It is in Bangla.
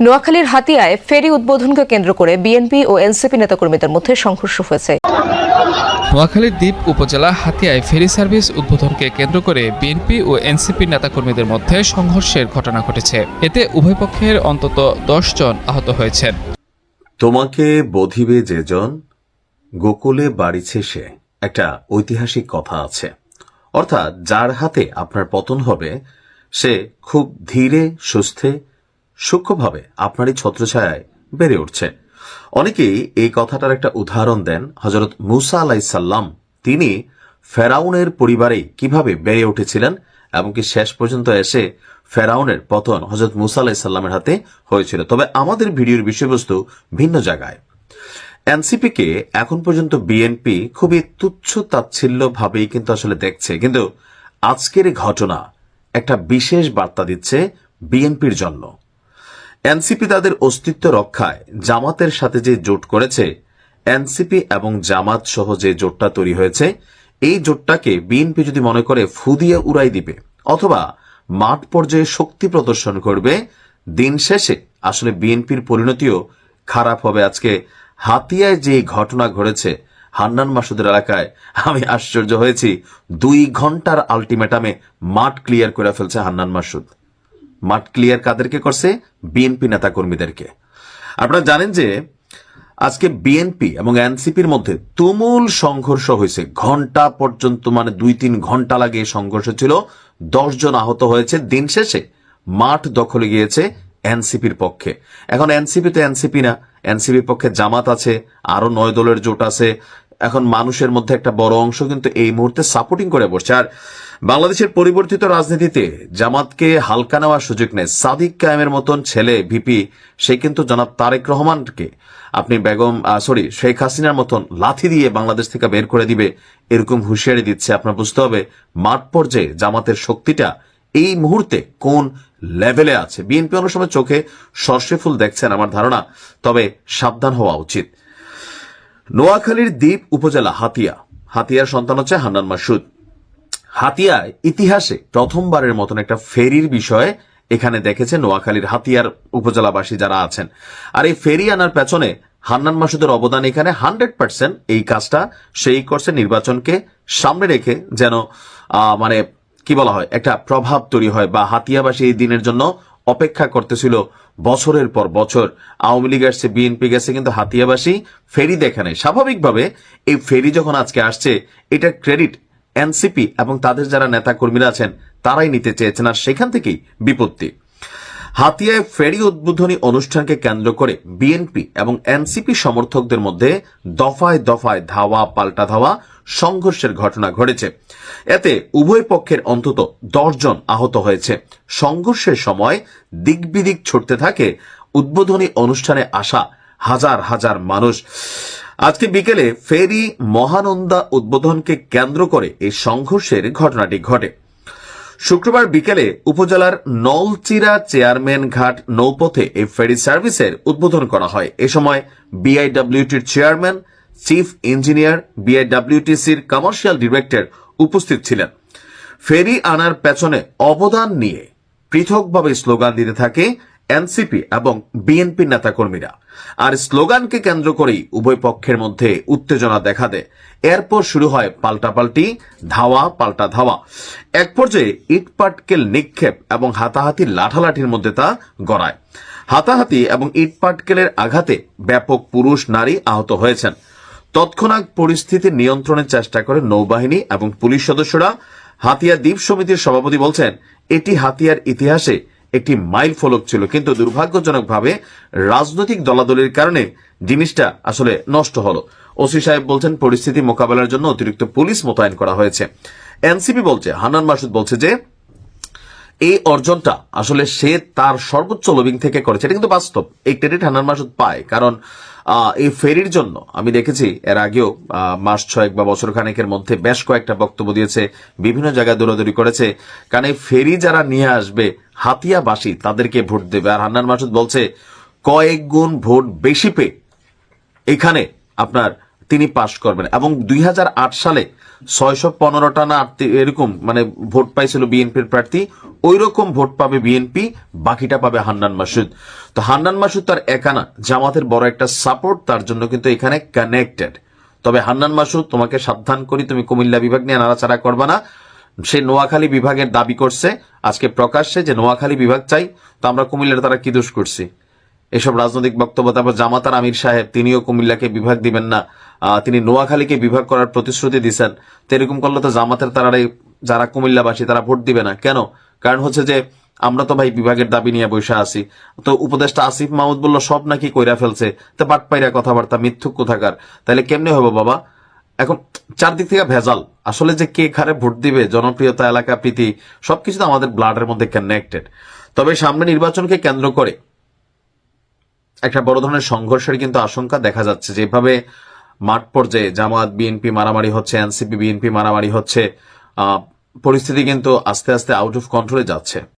নোয়াখালীর হাতিয়ায় ফেরি উদ্বোধনকে কেন্দ্র করে বিএনপি ও এনসিপি নেতাকর্মীদের মধ্যে সংঘর্ষ হয়েছে। নোয়াখালীর দ্বীপ উপজেলা হাতিয়ায় ফেরি সার্ভিস উদ্বোধনকে কেন্দ্র করে বিএনপি ও এনসিপি নেতাকর্মীদের মধ্যে সংঘর্ষের ঘটনা ঘটেছে। এতে উভয় পক্ষের অন্তত 10 জন আহত হয়েছেন। তোমাকে বধিবে যেজন গোকুলে বাড়িছে সে, একটা ঐতিহাসিক কথা আছে। অর্থাৎ যার হাতে আপনার পতন হবে সে খুব ধীরে সুস্থে সূক্ষ্মভাবে আপনারই ছত্রছায়ায় বেড়ে উঠছে। অনেকেই এই কথাটার একটা উদাহরণ দেন হযরত মুসা আলাইসাল্লাম। তিনি ফেরাউনের পরিবারে কিভাবে বেড়ে উঠেছিলেন এবং কি শেষ পর্যন্ত এসে ফেরাউনের পতন হযরত মুসা আলাইসাল্লামের হাতে হয়েছিল। তবে আমাদের ভিডিওর বিষয়বস্তু ভিন্ন জায়গায়। এনসিপিকে এখন পর্যন্ত বিএনপি খুবই তুচ্ছ তাচ্ছিল্য ভাবেই কিন্তু আসলে দেখছে, কিন্তু আজকের ঘটনা একটা বিশেষ বার্তা দিচ্ছে বিএনপির জন্য। এনসিপি তাদের অস্তিত্ব রক্ষায় জামাতের সাথে যে জোট করেছে, এনসিপি এবং জামাত সহ যে জোটটা তৈরি হয়েছে, এই জোটটাকে বিএনপি যদি মনে করে ফু দিয়ে উড়াই দিবে অথবা মাঠ পর্যায়ে শক্তি প্রদর্শন করবে, দিন শেষে আসলে বিএনপির পরিণতিও খারাপ হবে। আজকে হাতিয়ায় যে ঘটনা ঘটেছে হান্নান মাসুদের এলাকায়, আমি আশ্চর্য হয়েছি। 2 ঘন্টার আলটিমেটামে মাঠ ক্লিয়ার করে ফেলছে হান্নান মাসুদ। মাঠ ক্লিয়ার কাদেরকে করছে? বিএনপি নেতাকর্মীদেরকে। আপনারা জানেন যে আজকে বিএনপি এবং এনসিপির মধ্যে তুমুল সংঘর্ষ হয়েছে। ঘন্টা পর্যন্ত, মানে 2-3 ঘন্টা লাগে সংঘর্ষ ছিল। 10 জন আহত হয়েছে। দিন শেষে মাঠ দখলে গিয়েছে এনসিপির পক্ষে। এখন এনসিপি তো এনসিপি না, এনসিপির পক্ষে জামাত আছে, আরো 9 দলের জোট আছে। এখন মানুষের মধ্যে একটা বড় অংশ কিন্তু এই মুহূর্তে সাপোর্টিং করে বসছে। আর বাংলাদেশের পরিবর্তিত রাজনীতিতে জামাতকে হালকা নেওয়ার সুযোগ নেই। সাদিক কায়েমের মতন ছেলে ভিপি, সে কিন্তু জনাব তারেক রহমানকে আপনি শেখ হাসিনার মতন লাথি দিয়ে বাংলাদেশ থেকে বের করে দিবে, এরকম হুঁশিয়ারি দিচ্ছে। আপনার বুঝতে হবে মাঠ পর্যায়ে জামাতের শক্তিটা এই মুহূর্তে কোন লেভেলে আছে। বিএনপি অনেক সময় চোখে সর্ষে ফুল দেখছেন আমার ধারণা, তবে সাবধান হওয়া উচিত। নোয়াখালীর দ্বীপ উপজেলা হাতিয়ার সন্তান হচ্ছে হান্নান মাসুদ। হাতিয়ায় ইতিহাসে প্রথমবারের মতন একটা ফেরির বিষয়ে এখানে দেখেছে নোয়াখালীর হাতিয়ার উপজেলাবাসী যারা আছেন। আর এই ফেরি আনার পেছনে হান্নান মাসুদের অবদান এখানে 100%। এই কাজটা সেই করছে নির্বাচনকে সামনে রেখে, যেন মানে কি বলা হয়, একটা প্রভাব তৈরি হয়, বা হাতিয়াবাসী এই দিনের জন্য অপেক্ষা করতেছিল বছরের পর বছর। আওয়ামী লীগ আসছে, বিএনপি গেছে, কিন্তু হাতিয়াবাসী ফেরি দেখে নেই। স্বাভাবিকভাবে এই ফেরি যখন আজকে আসছে, এটার ক্রেডিট এনসিপি এবং তাদের যারা নেতা কর্মীরা আছেন তারাই নিতে চেয়েছেন, আর সেখান থেকেই বিপত্তি। হাতিয়ায় ফেরি উদ্বোধনী অনুষ্ঠানকে কেন্দ্র করে বিএনপি এবং এনসিপি সমর্থকদের মধ্যে দফায় দফায় ধাওয়া পাল্টা ধাওয়া সংঘর্ষের ঘটনা ঘটেছে। এতে উভয় পক্ষের অন্তত 10 জন আহত হয়েছে। সংঘর্ষের সময় দিকবিদিক ছুটতে থাকে উদ্বোধনী অনুষ্ঠানে আসা হাজার হাজার মানুষ। আজকে বিকেলে ফেরি মহানন্দা উদ্বোধনকে কেন্দ্র করে এই সংঘর্ষের ঘটনাটি ঘটে। শুক্রবার বিকেলে উপজেলার নলচিরা চেয়ারম্যান ঘাট নৌপথে এই ফেরি সার্ভিসের উদ্বোধন করা হয়। এ সময় বিআইডব্লিউটির চেয়ারম্যান, চিফ ইঞ্জিনিয়ার, বিআইডব্লিউটিসির কমার্শিয়াল ডিরেক্টর উপস্থিত ছিলেন। ফেরি আনার পেছনে অবদান নিয়ে পৃথকভাবে স্লোগান দিতে থাকে এনসিপি এবং বিএনপি নেতাকর্মীরা। আর স্লোগানকে কেন্দ্র করেই উভয় পক্ষের মধ্যে উত্তেজনা দেখা দেয়। এরপর শুরু হয় পাল্টাপাল্টি, ধাওয়া পাল্টা ধাওয়া। এক পর্যায়ে ইটপাটকেল নিক্ষেপ এবং হাতাহাতি লাঠালাঠির মধ্যে তা গড়ায়। হাতাহাতি এবং ইটপাটকেলের আঘাতে ব্যাপক পুরুষ নারী আহত হয়েছেন। তৎক্ষণাৎ পরিস্থিতি নিয়ন্ত্রণের চেষ্টা করে নৌবাহিনী এবং পুলিশ সদস্যরা। হাতিয়া দ্বীপ সমিতির সভাপতি বলছেন, এটি হাতিয়ার ইতিহাসে একটি মাইল ফলক ছিল, কিন্তু দুর্ভাগ্যজনকভাবে রাজনৈতিক দলাদলির কারণে জিনিসটা আসলে নষ্ট হলো। ওসি সাহেব বলছেন, পরিস্থিতি মোকাবেলার জন্য অতিরিক্ত পুলিশ মোতায়েন করা হয়েছে। এনসিপি বলছে, হান্নান মাসুদ বলছে যে এই অর্জনটা আসলে সে তার সর্বোচ্চ লবিং থেকে করেছে। এটা কিন্তু বাস্তব, এই ক্রেডিট হান্নান মাসুদ পায়। কারণ এই ফেরির জন্য আমি দেখেছি এর আগেও মাস 6 বা বছর খানেকের মধ্যে বেশ কয়েকটা বক্তব্য দিয়েছে, বিভিন্ন জায়গায় দৌড়াদৌড়ি করেছে। কারণ এই ফেরি যারা নিয়ে আসবে হাতিয়াবাসী তাদেরকে ভোট দেবে। আর হান্নান মাসুদ বলছে কয়েক গুণ ভোট বেশি পেয়ে এখানে আপনার তিনি পাশ করবেন। এবং 2008 সালে 615টা না এরকম মানে ভোট পাইছিল বিএনপির প্রার্থী, ওই রকম ভোট পাবে বিএনপি, বাকিটা পাবে হান্নান মাসুদ। তো হান্নান মাসুদ তার একা না, জামাতের বড় একটা সাপোর্ট তার জন্য কিন্তু এখানে কানেক্টেড। তবে হান্নান মাসুদ, তোমাকে সাবধান করি, তুমি কুমিল্লা বিভাগ নিয়ে নাড়াচাড়া করবা না। সে নোয়াখালী বিভাগের দাবি করছে আজকে প্রকাশ্যে যে নোয়াখালী বিভাগ চাই, তো আমরা কুমিল্লার তারা কি দোষ করছি? এসব রাজনৈতিক বক্তব্য। তারপর জামাতার আমির সাহেব, তিনিও কুমিল্লাকে বিভাগ দিবেন না, তিনি নোয়াখালীকে বিভাগ করার প্রতিশ্রুতি দিচ্ছেন। তো এরকম করলে তো জামাতের তারাই, যারা কুমিল্লাবাসী, তারা ভোট দিবে না কেন? কারণ হচ্ছে যে আমরা তো ভাই বিভাগের দাবি নিয়ে বসে আছি। তো উপদেষ্টা আসিফ মাহমুদ বলল সব নাকি কইরা ফেলছে, তো বাটপাইরা কথাবার্তা, মিথ্যুক কোথাকার। তাহলে কেমনে হবে বাবা? এখন চারদিক থেকে ভেজাল। আসলে যে কে কারে ভোট দিবে, জনপ্রিয়তা, এলাকা প্রীতি, সবকিছু তো আমাদের ব্লাডের মধ্যে কানেক্টেড। তবে সামনে নির্বাচনকে কেন্দ্র করে একটা বড় ধরনের সংঘর্ষের কিন্তু আশঙ্কা দেখা যাচ্ছে। যেভাবে মাঠ পর্যায়ে জামাত বিএনপি মারামারি হচ্ছে, এনসিপি বিএনপি মারামারি হচ্ছে, পরিস্থিতি কিন্তু আস্তে আস্তে আউট অফ কন্ট্রোলে যাচ্ছে।